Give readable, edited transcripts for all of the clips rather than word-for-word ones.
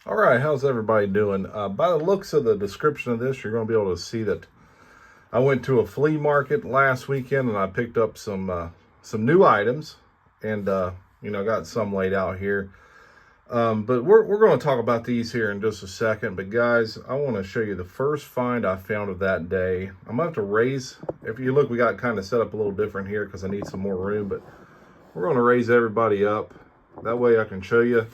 All right, how's everybody doing? By the looks of the description of this, you're going to be able to see that I went to a flea market last weekend and I picked up some new items, and got some laid out here. But we're going to talk about these here in just a second. But guys, I want to show you the first find I found of that day. I'm going to have to raise. If you look, we got kind of set up a little different here because I need some more room. But we're going to raise everybody up. That way I can show you.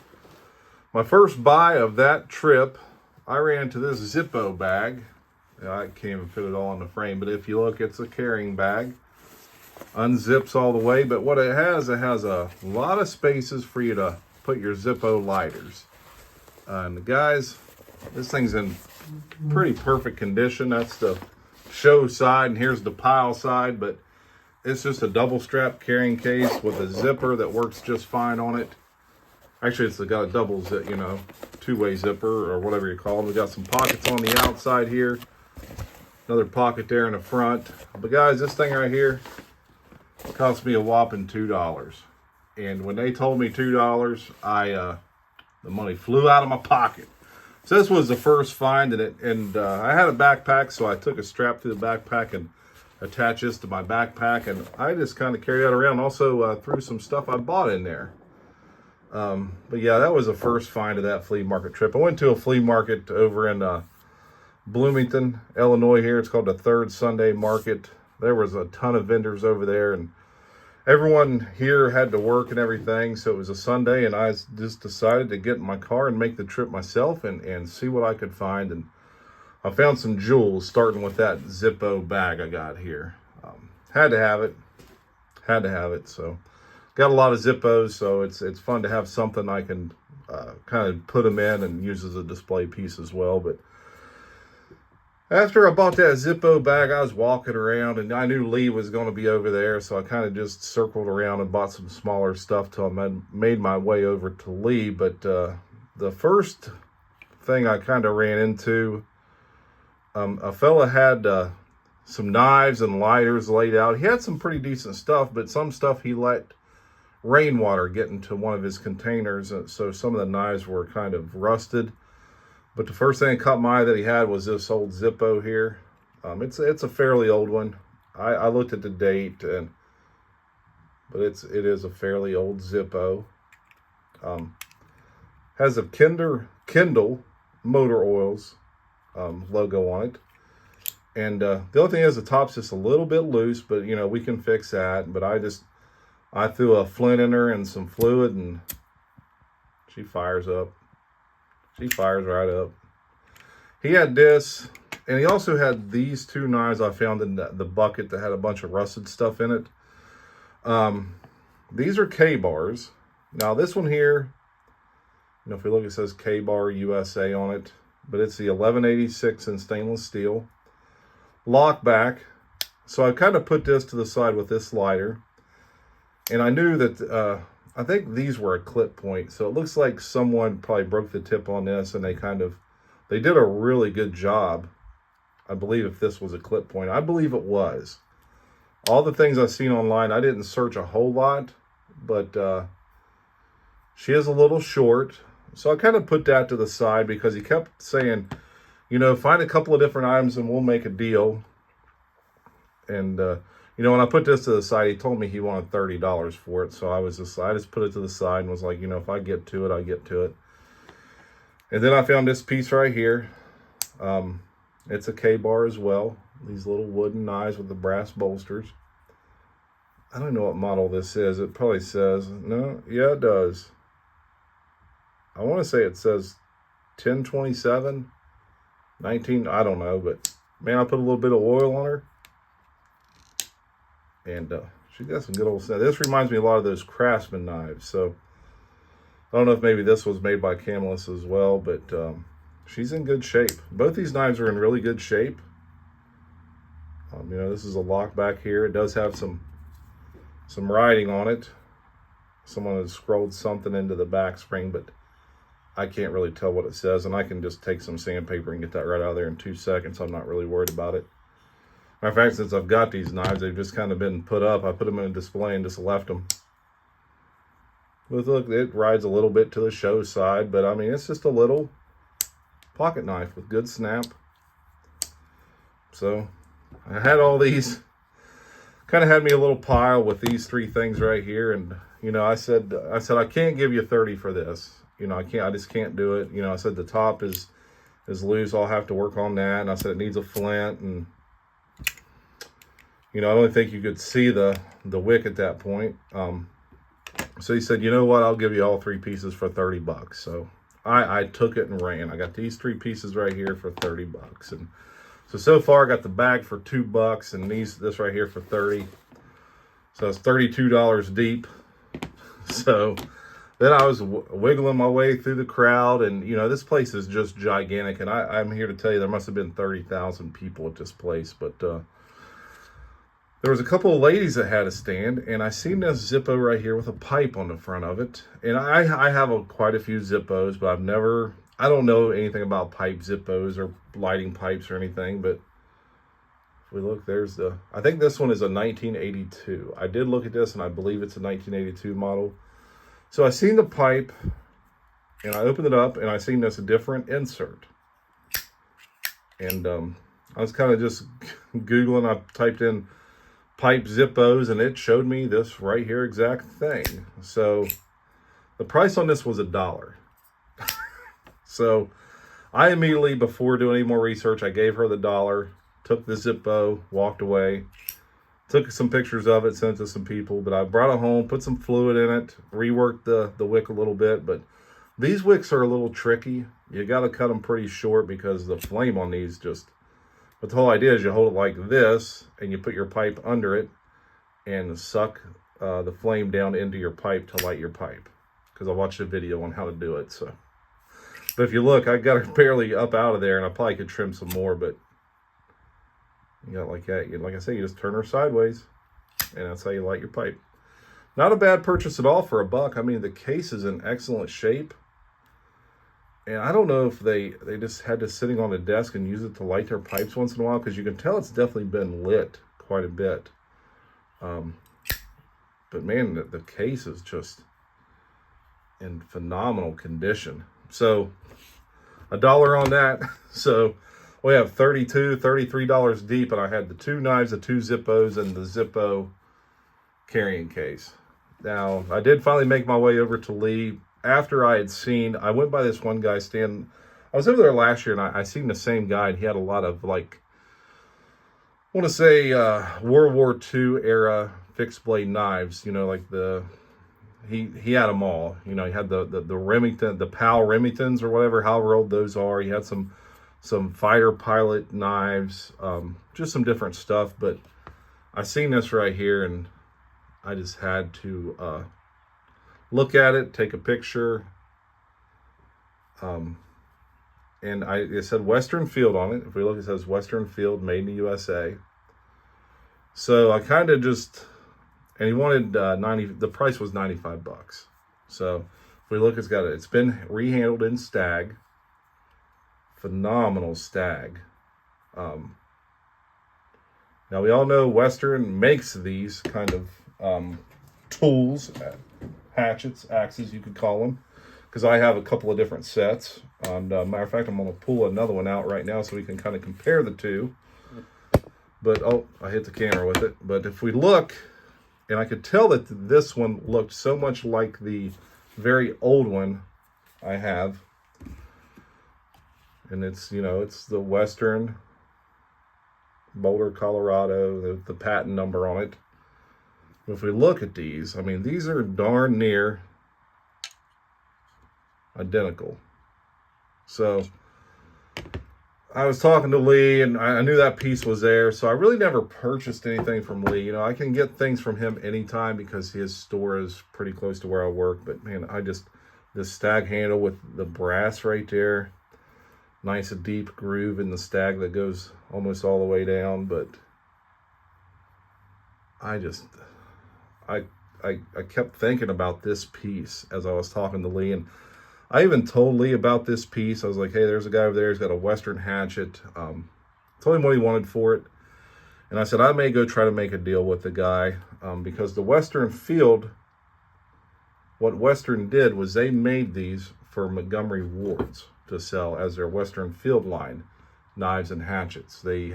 My first buy of that trip, I ran into this Zippo bag. I can't even fit it all in the frame, but if you look, it's a carrying bag. Unzips all the way, but what it has a lot of spaces for you to put your Zippo lighters. And guys, this thing's in pretty perfect condition. That's the show side, and here's the pile side, but it's just a double strap carrying case with a zipper that works just fine on it. Actually, it's got a double zip, two-way zipper or whatever you call it. We got some pockets on the outside here. Another pocket there in the front. But guys, this thing right here cost me a whopping $2. And when they told me $2, the money flew out of my pocket. So this was the first find, and I had a backpack, so I took a strap through the backpack and attached this to my backpack, and I just kind of carried that around. Also threw some stuff I bought in there. But yeah, that was the first find of that flea market trip. I went to a flea market over in Bloomington, Illinois here. It's called the Third Sunday Market. There was a ton of vendors over there, and everyone here had to work and everything. So it was a Sunday, and I just decided to get in my car and make the trip myself and see what I could find. And I found some jewels, starting with that Zippo bag I got here. Had to have it. So got a lot of Zippos, so it's fun to have something I can kind of put them in and use as a display piece as well. But after I bought that Zippo bag, I was walking around, and I knew Lee was going to be over there, so I kind of just circled around and bought some smaller stuff till I made my way over to Lee. But the first thing I kind of ran into, a fella had some knives and lighters laid out. He had some pretty decent stuff, but some stuff he let rainwater get into one of his containers, so some of the knives were kind of rusted. But the first thing that caught my eye that he had was this old Zippo here. It's a fairly old one. I looked at the date, but it is a fairly old Zippo. Has a Kindle Motor Oils logo on it. And the only thing is the top's just a little bit loose, but we can fix that. But I threw a flint in her and some fluid, and she fires up. She fires right up. He had this, and he also had these two knives I found in the bucket that had a bunch of rusted stuff in it. These are K-bars. Now this one here, if we look, it says K-bar USA on it, but it's the 1186 in stainless steel. Lock back. So I kind of put this to the side with this lighter. And I knew that, I think these were a clip point. So it looks like someone probably broke the tip on this, and they did a really good job. I believe if this was a clip point, I believe it was. All the things I've seen online, I didn't search a whole lot, but she is a little short. So I kind of put that to the side because he kept saying, find a couple of different items and we'll make a deal. And, when I put this to the side, he told me he wanted $30 for it. So I just put it to the side and was like, if I get to it, I get to it. And then I found this piece right here. It's a K-bar as well. These little wooden knives with the brass bolsters. I don't know what model this is. It probably says, no, yeah, it does. I want to say it says 1027, 19, I don't know, but man, I put a little bit of oil on her. And she got some good old stuff. This reminds me a lot of those Craftsman knives. So I don't know if maybe this was made by Camelus as well, but she's in good shape. Both these knives are in really good shape. This is a lock back here. It does have some writing on it. Someone has scrolled something into the back spring, but I can't really tell what it says. And I can just take some sandpaper and get that right out of there in 2 seconds. I'm not really worried about it. Matter of fact, since I've got these knives, they've just kind of been put up. I put them in a display and just left them. But look, it rides a little bit to the show side, but I mean, it's just a little pocket knife with good snap. So I had all these, kind of had me a little pile with these three things right here. And, you know, I said, I can't give you 30 for this. You know, I just can't do it. You know, I said the top is loose. I'll have to work on that. And I said it needs a flint. And, you know, I don't think you could see the wick at that point. So he said, you know what, I'll give you all three pieces for 30 bucks. So I took it and ran. I got these three pieces right here for 30 bucks. And so far I got the bag for $2 and this right here for 30. So it's $32 deep. So then I was wiggling my way through the crowd, and you know, this place is just gigantic. And I'm here to tell you, there must have been 30,000 people at this place. But there was a couple of ladies that had a stand, and I seen this Zippo right here with a pipe on the front of it. And I have quite a few Zippos, but I don't know anything about pipe Zippos or lighting pipes or anything. But if we look, I think this one is a 1982. I did look at this, and I believe it's a 1982 model. So I seen the pipe, and I opened it up, and I seen this different insert. And I was kind of just Googling. I typed in pipe Zippos, and it showed me this right here exact thing. So the price on this was $1. So I immediately, before doing any more research, I gave her the $1, took the Zippo, walked away, took some pictures of it, sent it to some people. But I brought it home, put some fluid in it, reworked the wick a little bit. But these wicks are a little tricky. You got to cut them pretty short because the flame on these just... But the whole idea is you hold it like this, and you put your pipe under it and suck the flame down into your pipe to light your pipe. Because I watched a video on how to do it. So, but if you look, I got her barely up out of there, and I probably could trim some more. But you got like that. Like I say, you just turn her sideways, and that's how you light your pipe. Not a bad purchase at all for $1. I mean, the case is in excellent shape. And I don't know if they just had this sitting on a desk and use it to light their pipes once in a while, because you can tell it's definitely been lit quite a bit. But man, the case is just in phenomenal condition. So $1 on that. So we have $33 deep, and I had the two knives, the two Zippos, and the Zippo carrying case. Now, I did finally make my way over to Lee. After I went by this one guy stand. I was over there last year, and I seen the same guy, and he had a lot of, like, I want to say World War II era fixed blade knives. You know, like he had them all. You know, he had the Remington, the PAL Remingtons or whatever, however old those are. He had some fighter pilot knives, just some different stuff. But I seen this right here, and I just had to look at it, take a picture, and it said Western Field on it. If we look, it says Western Field, made in the USA. So I kind of just, and he wanted the price was $95. So if we look, it's been rehandled in stag, phenomenal stag. Now we all know Western makes these kind of tools, hatchets, axes, you could call them, because I have a couple of different sets. And matter of fact, I'm going to pull another one out right now so we can kind of compare the two. But oh, I hit the camera with it. But if we look, and I could tell that this one looked so much like the very old one I have, and it's, you know, it's the Western Boulder, Colorado, the patent number on it. If we look at these, I mean, these are darn near identical. So I was talking to Lee, and I knew that piece was there. So I really never purchased anything from Lee. You know, I can get things from him anytime because his store is pretty close to where I work. But man, this stag handle with the brass right there, nice a deep groove in the stag that goes almost all the way down. But I kept thinking about this piece as I was talking to Lee, and I even told Lee about this piece. I was like, hey, there's a guy over there. He's got a Western hatchet. Told him what he wanted for it. And I said, I may go try to make a deal with the guy because the Western Field, what Western did was they made these for Montgomery Wards to sell as their Western Field line, knives and hatchets. They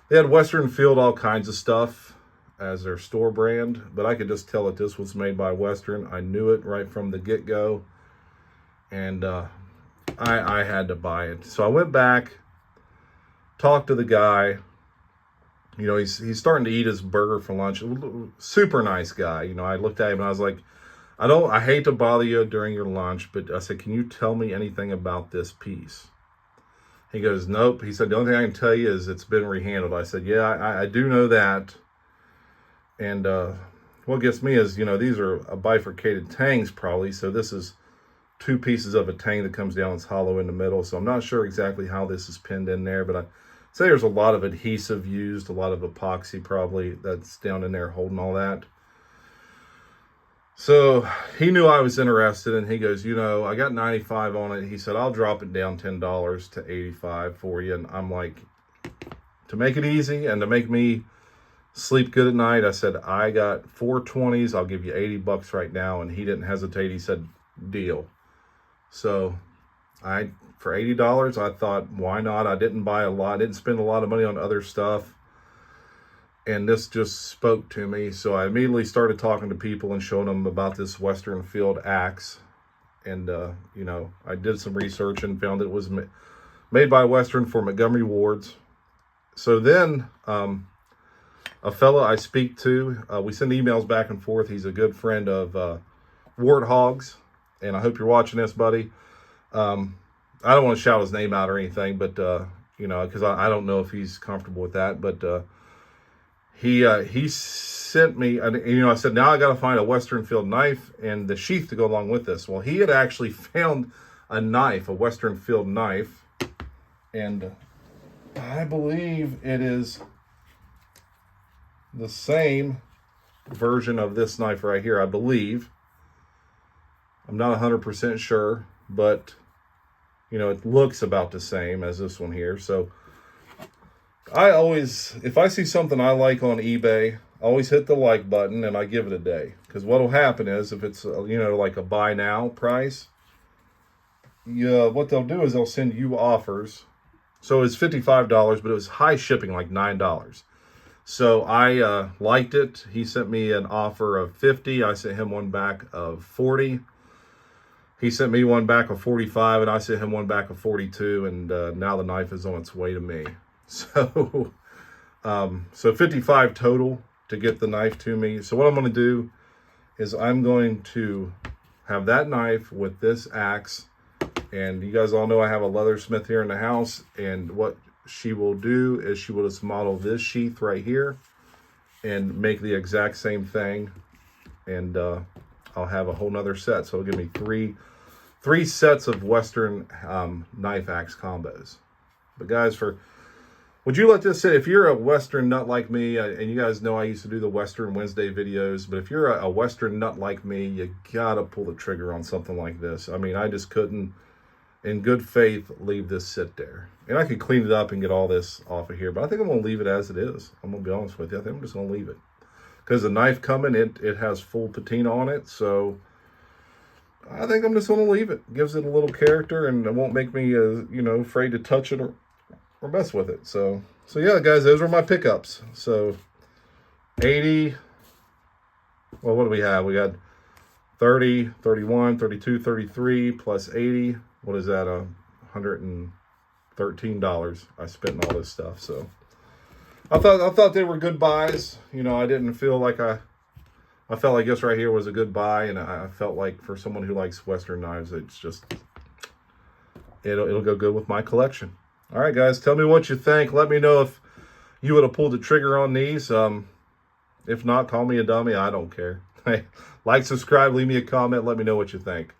had Western Field all kinds of stuff as their store brand, but I could just tell that this was made by Western. I knew it right from the get-go, and I had to buy it. So I went back, talked to the guy. You know, he's starting to eat his burger for lunch. Super nice guy. You know, I looked at him and I was like, I hate to bother you during your lunch, but I said, can you tell me anything about this piece? He goes, nope. He said, the only thing I can tell you is it's been rehandled. I said, yeah, I do know that. And what gets me is, you know, these are a bifurcated tangs probably. So this is two pieces of a tang that comes down. It's hollow in the middle. So I'm not sure exactly how this is pinned in there, but I say there's a lot of adhesive used, a lot of epoxy probably that's down in there holding all that. So he knew I was interested, and he goes, you know, I got $95 on it. He said, I'll drop it down $10 to $85 for you. And I'm like, to make it easy and to make me sleep good at night, I said, I got 420s. I'll give you $80 right now. And he didn't hesitate. He said, deal. So for $80, I thought, why not? I didn't buy a lot. I didn't spend a lot of money on other stuff. And this just spoke to me. So I immediately started talking to people and showing them about this Western Field axe. And, you know, I did some research and found it was made by Western for Montgomery Wards. So then a fellow I speak to, we send emails back and forth. He's a good friend of Warthogs. And I hope you're watching this, buddy. I don't want to shout his name out or anything, but, you know, because I don't know if he's comfortable with that. But he sent me, and, you know, I said, now I got to find a Western Field knife and the sheath to go along with this. Well, he had actually found a knife, a Western Field knife. And I believe it is the same version of this knife right here, I believe. I'm not 100% sure, but, you know, it looks about the same as this one here. So I always, if I see something I like on eBay, I always hit the like button and I give it a day. Because what will happen is, if it's, you know, like a buy now price, what they'll do is they'll send you offers. So it's $55, but it was high shipping, like $9. So I liked it. He sent me an offer of $50. I sent him one back of $40. He sent me one back of $45, and I sent him one back of $42, and now the knife is on its way to me. So, so $55 total to get the knife to me. So what I'm going to do is I'm going to have that knife with this axe, and you guys all know I have a leathersmith here in the house, and what she will do is she will just model this sheath right here and make the exact same thing, and I'll have a whole nother set. So it'll give me three sets of Western knife axe combos. But guys, would you let this sit? If you're a Western nut like me, and you guys know I used to do the Western Wednesday videos, but if you're a Western nut like me, you gotta pull the trigger on something like this. I mean, I just couldn't, in good faith, leave this sit there. And I could clean it up and get all this off of here, but I think I'm gonna leave it as it is. I'm gonna be honest with you. I think I'm just gonna leave it. Because the knife coming, it has full patina on it, so I think I'm just going to leave it. Gives it a little character, and it won't make me, you know, afraid to touch it or mess with it. So yeah, guys, those were my pickups. So 80, well, what do we have? We got 30, 31, 32, 33, plus 80. What is that? $113 I spent on all this stuff. So I thought they were good buys. You know, I didn't feel like I felt like this right here was a good buy, and I felt like for someone who likes Western knives, it's just, it'll go good with my collection. All right, guys, tell me what you think. Let me know if you would have pulled the trigger on these. If not, call me a dummy. I don't care. Like, subscribe, leave me a comment. Let me know what you think.